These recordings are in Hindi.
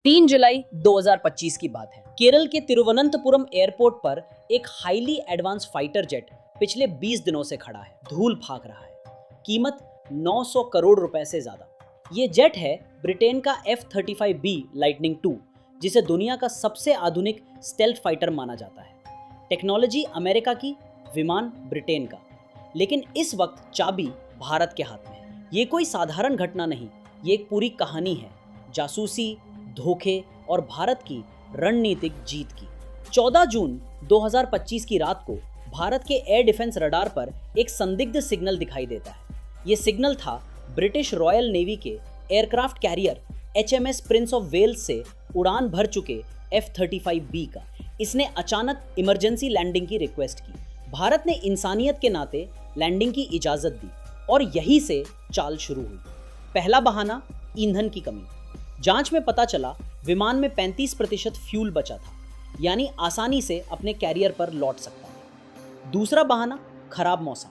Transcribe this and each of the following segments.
3 जुलाई 2025 की बात है। केरल के तिरुवनंतपुरम एयरपोर्ट पर एक हाईली एडवांस फाइटर जेट पिछले 20 दिनों से खड़ा है, धूल भाग रहा है। कीमत 900 करोड़ रुपए से ज्यादा। ये जेट है ब्रिटेन का F-35B लाइटनिंग 2, जिसे दुनिया का सबसे आधुनिक स्टेल्थ फाइटर माना जाता है। टेक्नोलॉजी अमेरिका की, विमान ब्रिटेन का, लेकिन इस वक्त चाबी भारत के हाथ में है। ये कोई साधारण घटना नहीं, ये एक पूरी कहानी है, जासूसी, धोखे और भारत की रणनीतिक जीत की। 14 जून 2025 की रात को भारत के एयर डिफेंस रडार पर एक संदिग्ध सिग्नल दिखाई देता है। ये सिग्नल था ब्रिटिश रॉयल नेवी के aircraft carrier HMS Prince of Wales से उड़ान भर चुके F-35B का। इसने अचानक इमरजेंसी लैंडिंग की रिक्वेस्ट की। भारत ने इंसानियत के नाते लैंडिंग की इजाजत दी और यहीं से चाल शुरू हुई। पहला बहाना, ईंधन की कमी। जांच में पता चला विमान में 35% फ्यूल बचा था, यानी आसानी से अपने कैरियर पर लौट सकता है। दूसरा बहाना, खराब मौसम।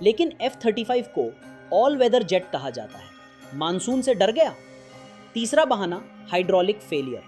लेकिन F-35 को ऑल वेदर जेट कहा जाता है, मानसून से डर गया। तीसरा बहाना, हाइड्रोलिक फेलियर।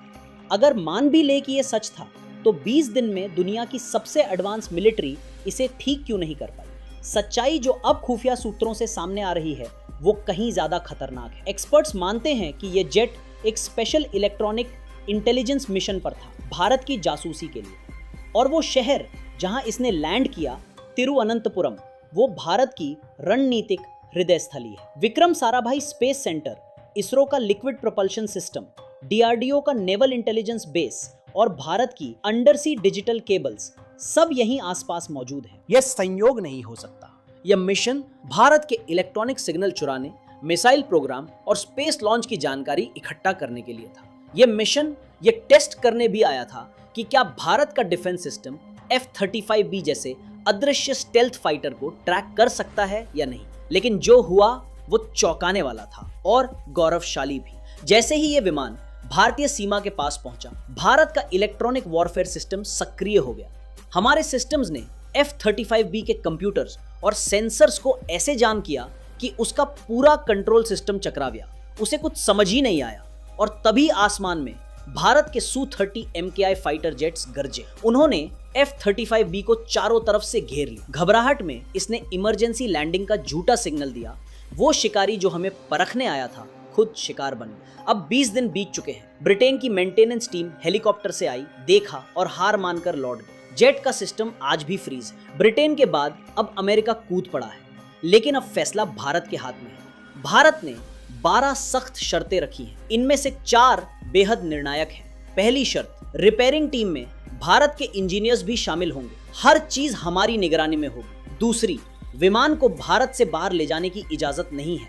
अगर मान भी ले कि यह सच था, तो 20 दिन में दुनिया की सबसे एडवांस मिलिट्री इसे ठीक क्यों नहीं कर पाई। सच्चाई जो अब खुफिया सूत्रों से सामने आ रही है, वो कहीं ज्यादा खतरनाक है। एक्सपर्ट्स मानते हैं कि यह जेट एक स्पेशल इलेक्ट्रॉनिक इंटेलिजेंस मिशन पर था, भारत की जासूसी के लिए। और वो शहर जहां इसने लैंड किया, तिरुवनंतपुरम, वो भारत की रणनीतिक हृदय स्थली है। विक्रम साराभाई स्पेस सेंटर, इसरो का लिक्विड प्रोपल्शन सिस्टम, DRDO का नेवल इंटेलिजेंस बेस और भारत की अंडरसी डिजिटल केबल्स सब यहीं आसपास मौजूद हैं। यह संयोग नहीं हो सकता। यह मिशन भारत के इलेक्ट्रॉनिक सिग्नल चुराने, मिसाइल प्रोग्राम और स्पेस लॉन्च की जानकारी इकट्ठा करने के लिए था। यह मिशन यह टेस्ट करने भी आया था कि क्या भारत का डिफेंस सिस्टम F-35B जैसे अदृश्य स्टेल्थ फाइटर को ट्रैक कर सकता है या नहीं। लेकिन जो हुआ वो चौंकाने वाला था और गौरवशाली भी। जैसे ही यह विमान भारतीय सीमा के पास पहुंचा, भारत का इलेक्ट्रॉनिक वॉरफेयर सिस्टम सक्रिय हो गया। हमारे सिस्टम्स ने F-35B के कंप्यूटर्स और सेंसर्स को ऐसे जाम किया कि उसका पूरा कंट्रोल सिस्टम चकरा गया। उसे कुछ समझ ही नहीं आया और तभी आसमान में भारत के Su-30 MKI फाइटर जेट्स गरजे। उन्होंने F-35B को चारों तरफ से घेर लिया। घबराहट में इसने इमरजेंसी लैंडिंग का झूठा सिग्नल दिया। वो शिकारी जो हमें परखने आया था, खुद शिकार बन गया। अब 20 दिन बीत चुके हैं। ब्रिटेन की मेंटेनेंस टीम हेलीकॉप्टर से आई, देखा और हार मानकर लौट गई। जेट का सिस्टम आज भी फ्रीज है। ब्रिटेन के बाद अब अमेरिका कूद पड़ा है, लेकिन अब फैसला भारत के हाथ में है। भारत ने 12 सख्त शर्तें रखी हैं, इनमें से 4 बेहद निर्णायक हैं। पहली शर्त, रिपेयरिंग टीम में भारत के इंजीनियर्स भी शामिल होंगे, हर चीज हमारी निगरानी में होगी। दूसरी, विमान को भारत से बाहर ले जाने की इजाजत नहीं है,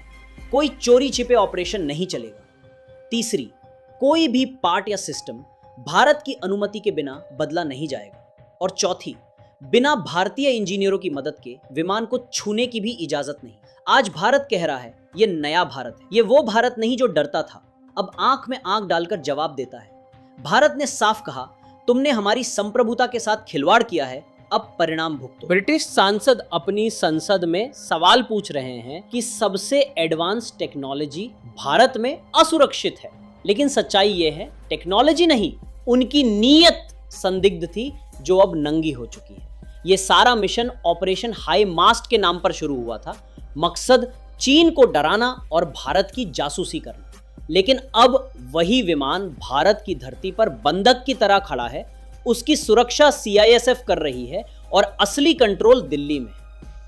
कोई चोरी छिपे ऑपरेशन नहीं चलेगा। तीसरी, कोई भी पार्ट या सिस्टम भारत की अनुमति के बिना बदला नहीं जाएगा। और चौथी, बिना भारतीय इंजीनियरों की मदद के विमान को छूने की भी इजाजत नहीं। आज भारत कह रहा है, ये नया भारत है। ये वो भारत नहीं जो डरता था, अब आंख में आंख डालकर जवाब देता है। भारत ने साफ कहा, तुमने हमारी संप्रभुता के साथ खिलवाड़ किया है, अब परिणाम भुगतो। ब्रिटिश सांसद अपनी संसद में सवाल पूछ रहे हैं कि सबसे एडवांस टेक्नोलॉजी भारत में असुरक्षित है। लेकिन सच्चाई ये है, टेक्नोलॉजी नहीं, उनकी नीयत संदिग्ध थी, जो अब नंगी हो चुकी है। ये सारा मिशन ऑपरेशन हाई मास्ट के नाम पर शुरू हुआ था। मकसद चीन को डराना और भारत की जासूसी करना। लेकिन अब वही विमान भारत की धरती पर बंधक की तरह खड़ा है, उसकी सुरक्षा CISF कर रही है और असली कंट्रोल दिल्ली में।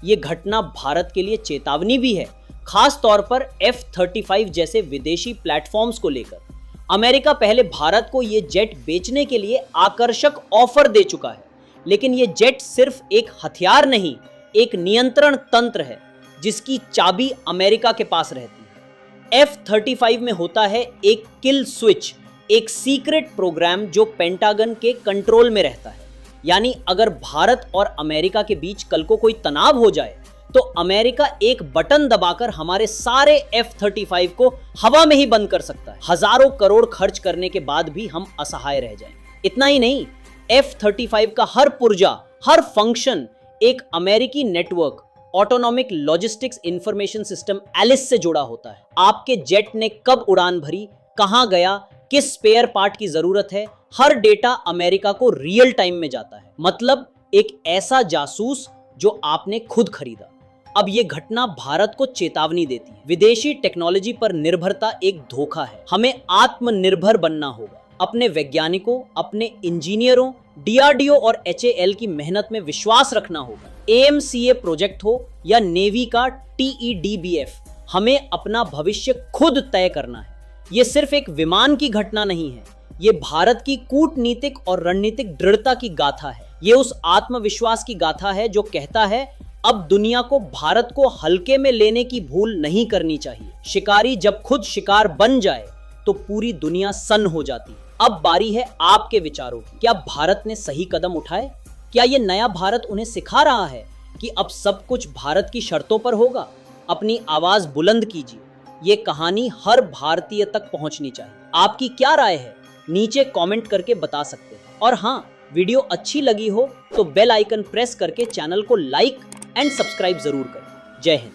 ये घटना भारत के लिए चेतावनी भी है, खास तौर पर F-35 जैसे विदेशी प्लेटफॉर्म्स को लेकर। अमेरिका पहले भारत को ये जेट बेचने के लिए आकर्षक ऑफर दे चुका है, लेकिन ये जेट सिर्फ एक हथियार नहीं, एक नियंत्रण तंत्र है जिसकी चाबी अमेरिका के पास रहती है। F-35 में होता है एक किल स्विच, एक सीक्रेट प्रोग्राम जो पेंटागन के कंट्रोल में रहता है। यानी अगर भारत और अमेरिका के बीच कल को कोई तनाव हो जाए, तो अमेरिका एक बटन दबाकर हमारे सारे F-35 को हवा में ही बंद कर सकता है। हजारों करोड़ खर्च करने के बाद भी हम असहाय रह जाएंगे। इतना ही नहीं, F-35 का हर पुर्जा, हर फंक्शन एक अमेरिकी network, autonomic logistics information system ALIS से जुड़ा होता है। आपके जेट ने कब उड़ान भरी, कहां गया, किस स्पेयर पार्ट की जरूरत है, हर डेटा अमेरिका को रियल टाइम में जाता है। मतलब एक ऐसा जासूस जो आपने खुद खरीदा। अब ये घटना भारत को चेतावनी देती है, विदेशी टेक्नोलॉजी पर निर्भरता एक धोखा है। हमें आत्मनिर्भर बनना होगा। अपने वैज्ञानिकों, अपने इंजीनियरों, DRDO और HAL की मेहनत में विश्वास रखना होगा। AMCA प्रोजेक्ट हो या नेवी का TEDBF, हमें अपना भविष्य खुद तय करना है। ये सिर्फ एक विमान की घटना नहीं है, ये भारत की कूटनीतिक और रणनीतिक दृढ़ता की गाथा है। ये उस आत्मविश्वास की गाथा है जो कहता है अब दुनिया को भारत को हल्के में लेने की भूल नहीं करनी चाहिए। शिकारी जब खुद शिकार बन जाए तो पूरी दुनिया सन्न हो जाती है। अब बारी है आपके विचारों की। क्या भारत ने सही कदम उठाए? क्या ये नया भारत उन्हें सिखा रहा है कि अब सब कुछ भारत की शर्तों पर होगा? अपनी आवाज बुलंद कीजिए। ये कहानी हर भारतीय तक पहुंचनी चाहिए। आपकी क्या राय है? नीचे कमेंट करके बता सकते हैं। और हाँ, वीडियो अच्छी लगी हो तो बेल आइकन प्रेस करके चैनल को लाइक एंड सब्सक्राइब जरूर करें। जय हिंद।